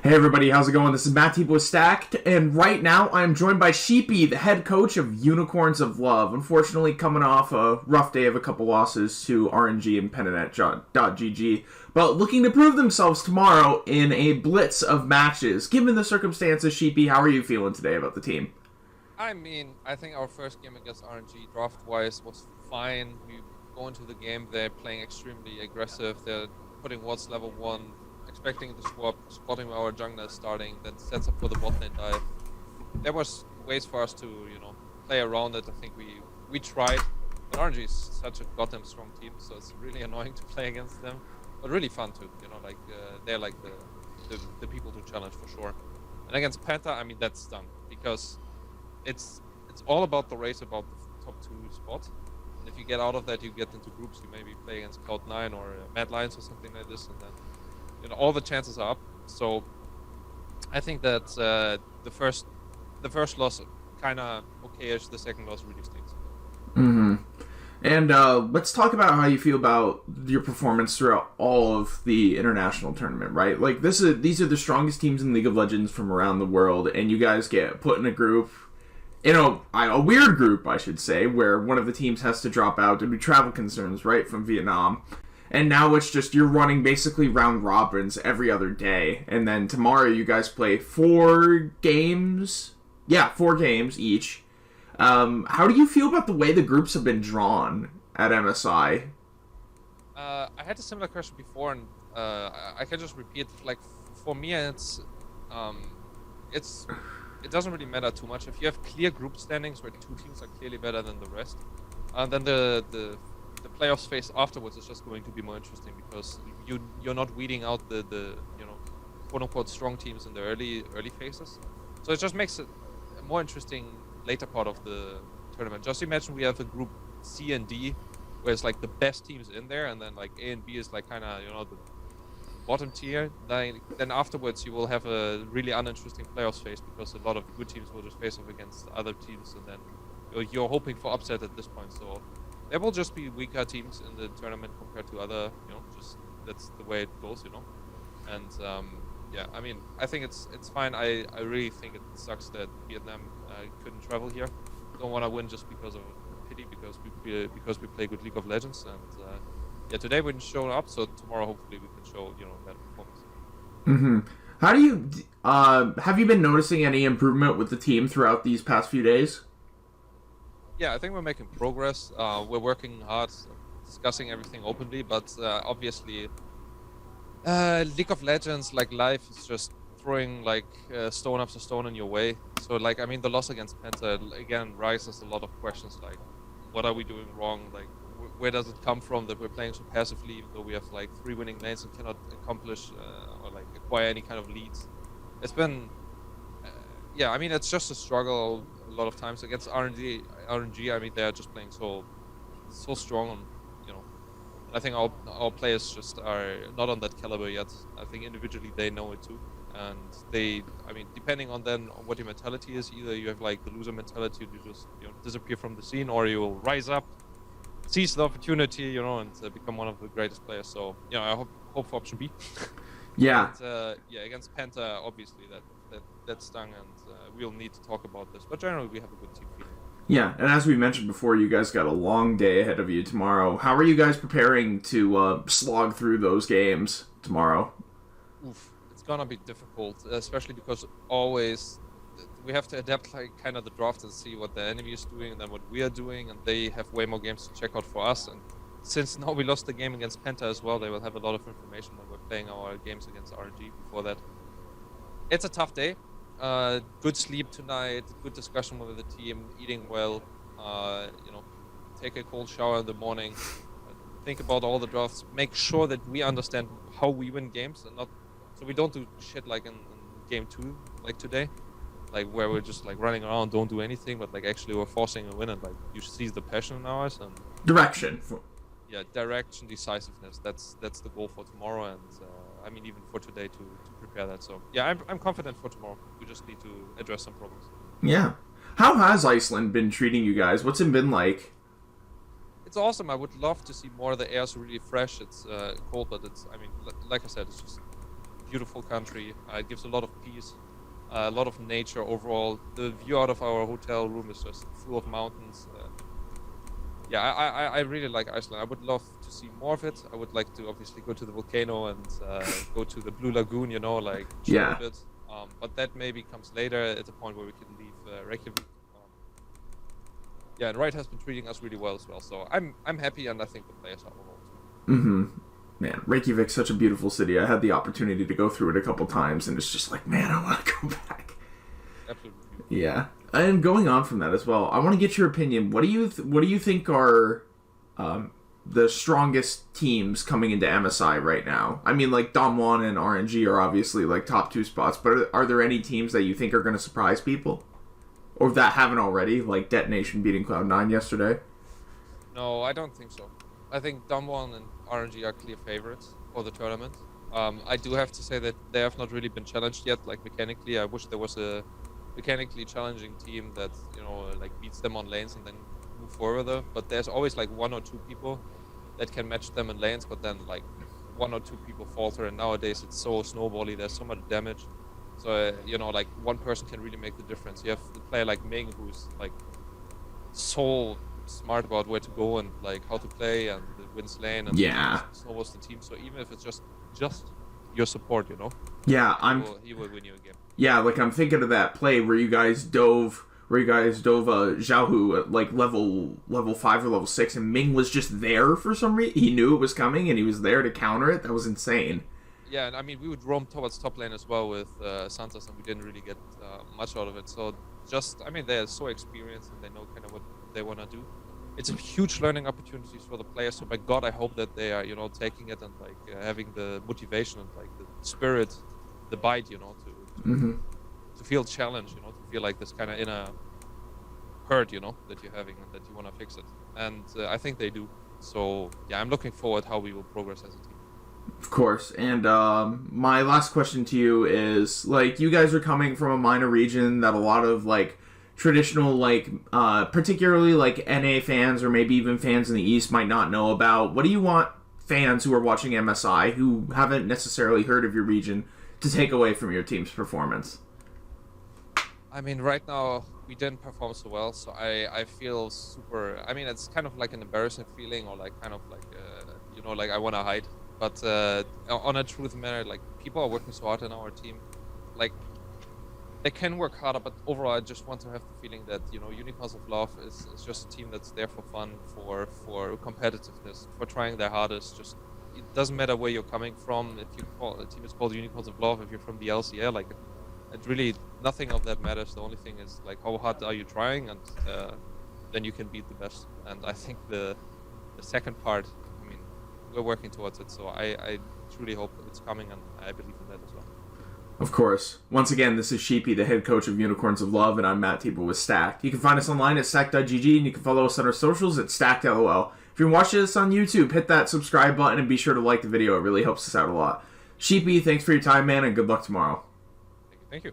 Hey everybody, how's it going? This is Matt Tebow Stacked, and right now I'm joined by Sheepy, the head coach of Unicorns of Love. Unfortunately, coming off a rough day of a couple losses to RNG and Pentanet.gg, but looking to prove themselves tomorrow in a blitz of matches. Given the circumstances, Sheepy, how are you feeling today about the team? I mean, I think our first game against RNG draft-wise was fine. We go into the game, they're playing extremely aggressive. They're putting wards level 1, expecting the swap, spotting our jungler starting, that sets up for the bot lane dive. There was ways for us to, play around it. I think we tried. But RNG is such a goddamn strong team, so it's really annoying to play against them. But really fun too, they're like the people to challenge for sure. And against Panther, I mean, that's done. Because it's all about the race, about the top 2 spot. And if you get out of that, you get into groups. You maybe play against Cloud9 or Mad Lions or something like this, and then all the chances are up. So I think that the first loss kind of okay-ish. The second loss really stinks. Mm-hmm. And let's talk about how you feel about your performance throughout all of the international tournament, right? Like these are the strongest teams in League of Legends from around the world, and you guys get put in a group. A weird group, I should say, where one of the teams has to drop out due to travel concerns, right, from Vietnam. And now it's just you're running basically round robins every other day. And then tomorrow you guys play 4 games. Yeah, 4 games each. How do you feel about the way the groups have been drawn at MSI? I had a similar question before, and I can just repeat. Like, for me, it doesn't really matter too much. If you have clear group standings where 2 teams are clearly better than the rest, then the playoffs phase afterwards is just going to be more interesting, because you're not weeding out the quote unquote strong teams in the early phases. So it just makes it a more interesting later part of the tournament. Just imagine we have a group C and D where it's like the best teams in there, and then like A and B is like kind of the bottom tier. Then afterwards you will have a really uninteresting playoffs phase, because a lot of good teams will just face off against other teams, and then you're hoping for upset at this point. So there will just be weaker teams in the tournament compared to other, just that's the way it goes, And yeah, I mean, I think it's fine. I really think it sucks that Vietnam couldn't travel here. Don't want to win just because of pity, because we play good League of Legends, and yeah, today we didn't show up, so tomorrow hopefully we can show better performance. Mm-hmm. How do you have you been noticing any improvement with the team throughout these past few days? Yeah, I think we're making progress. We're working hard, discussing everything openly, but obviously, League of Legends, like life, is just throwing like stone after stone in your way. So like, I mean, the loss against Penta again raises a lot of questions, like, what are we doing wrong? Like, where does it come from that we're playing so passively, even though we have like 3 winning lanes and cannot accomplish or like acquire any kind of leads? It's been, yeah, I mean, it's just a struggle a lot of times against RNG. I mean, they're just playing so strong, and I think our players just are not on that caliber yet. I think individually they know it too, and I mean, depending on what your mentality is, either you have like the loser mentality, you just disappear from the scene, or you will rise up, seize the opportunity, and become one of the greatest players. So I hope for option B. Yeah. But, yeah, against Penta, obviously that stung, and we'll need to talk about this. But generally, we have a good team feeling. Yeah, and as we mentioned before, you guys got a long day ahead of you tomorrow. How are you guys preparing to slog through those games tomorrow? Oof, it's gonna be difficult, especially because always we have to adapt like kind of the draft and see what the enemy is doing and then what we are doing, and they have way more games to check out for us. And since now we lost the game against Penta as well, they will have a lot of information when we're playing our games against RNG before that. It's a tough day. Good sleep tonight, good discussion with the team, eating well, take a cold shower in the morning, think about all the drafts, make sure that we understand how we win games, and not so we don't do shit like in game 2 like today, like where we're just like running around, don't do anything, but like actually we're forcing a win, and like you see the passion in ours and direction. Yeah, direction, decisiveness. That's the goal for tomorrow, and I mean even for today to prepare that. So yeah, I'm confident for tomorrow. We just need to address some problems. Yeah. How has Iceland been treating you guys? What's it been like? It's awesome. I would love to see more. The air's really fresh. It's cold, but it's, I mean, like I said, it's just beautiful country. It gives a lot of peace, a lot of nature overall. The view out of our hotel room is just full of mountains. Yeah, I really like Iceland. I would love to see more of it. I would like to obviously go to the volcano and go to the Blue Lagoon, you know, like chill a bit. But that maybe comes later at a point where we can leave Reykjavik. Yeah, and Wright has been treating us really well as well. So I'm happy, and I think the players are overall too. Mm-hmm. Man, Reykjavik's such a beautiful city. I had the opportunity to go through it a couple times, and it's just like, man, I want to go back. Absolutely. Yeah. And going on from that as well, I want to get your opinion. What do you think are the strongest teams coming into MSI right now? I mean, like Damwon and RNG are obviously like top 2 spots, but are there any teams that you think are going to surprise people, or that haven't already? Like Detonation beating Cloud9 yesterday. No, I don't think so. I think Damwon and RNG are clear favorites for the tournament. I do have to say that they have not really been challenged yet. Like mechanically, I wish there was a mechanically challenging team that, you know, like beats them on lanes and then move further. But there's always like 1 or 2 people that can match them in lanes, but then like 1 or 2 people falter, and nowadays it's so snowbally, there's so much damage. So you know, like one person can really make the difference. You have a player like Ming who's like so smart about where to go and like how to play and wins lane and snowballs the team. So even if it's just your support, you know, he will win you a game. Yeah, like I'm thinking of that play where you guys dove Xiaohu at like level 5 or level 6, and Ming was just there for some reason. He knew it was coming and he was there to counter it. That was insane. Yeah, and I mean, we would roam towards top lane as well with Santos, and we didn't really get much out of it. So I mean, they're so experienced and they know kind of what they want to do. It's a huge learning opportunities for the players. So by God, I hope that they are, you know, taking it and like having the motivation and like the spirit, the bite, you know, to feel challenged, you know, to feel like this kind of inner hurt, you know, that you're having and that you want to fix it. And I think they do. So yeah, I'm looking forward how we will progress as a team. Of course. And my last question to you is, like, you guys are coming from a minor region that a lot of like traditional, like particularly like NA fans or maybe even fans in the East might not know about. What do you want fans who are watching MSI who haven't necessarily heard of your region to take away from your team's performance? I mean, right now we didn't perform so well, so I feel super. I mean, it's kind of like an embarrassing feeling, or like kind of like you know, like I want to hide. But on a truth matter, like people are working so hard in our team, like they can work harder. But overall, I just want to have the feeling that, you know, Unicorns of Love is just a team that's there for fun, for competitiveness, for trying their hardest. Just it doesn't matter where you're coming from. If a team is called Unicorns of Love, if you're from the LCL, like it really nothing of that matters. The only thing is like how hard are you trying, and then you can beat the best. And I think the second part, I mean, we're working towards it. So I truly hope it's coming, and I believe in that as well. Of course. Once again, this is Sheepy, the head coach of Unicorns of Love, and I'm Matt Tieber with Stacked. You can find us online at stacked.gg, and you can follow us on our socials at StackedLOL. If you're watching this on YouTube, hit that subscribe button and be sure to like the video. It really helps us out a lot. Sheepy, thanks for your time, man, and good luck tomorrow. Thank you.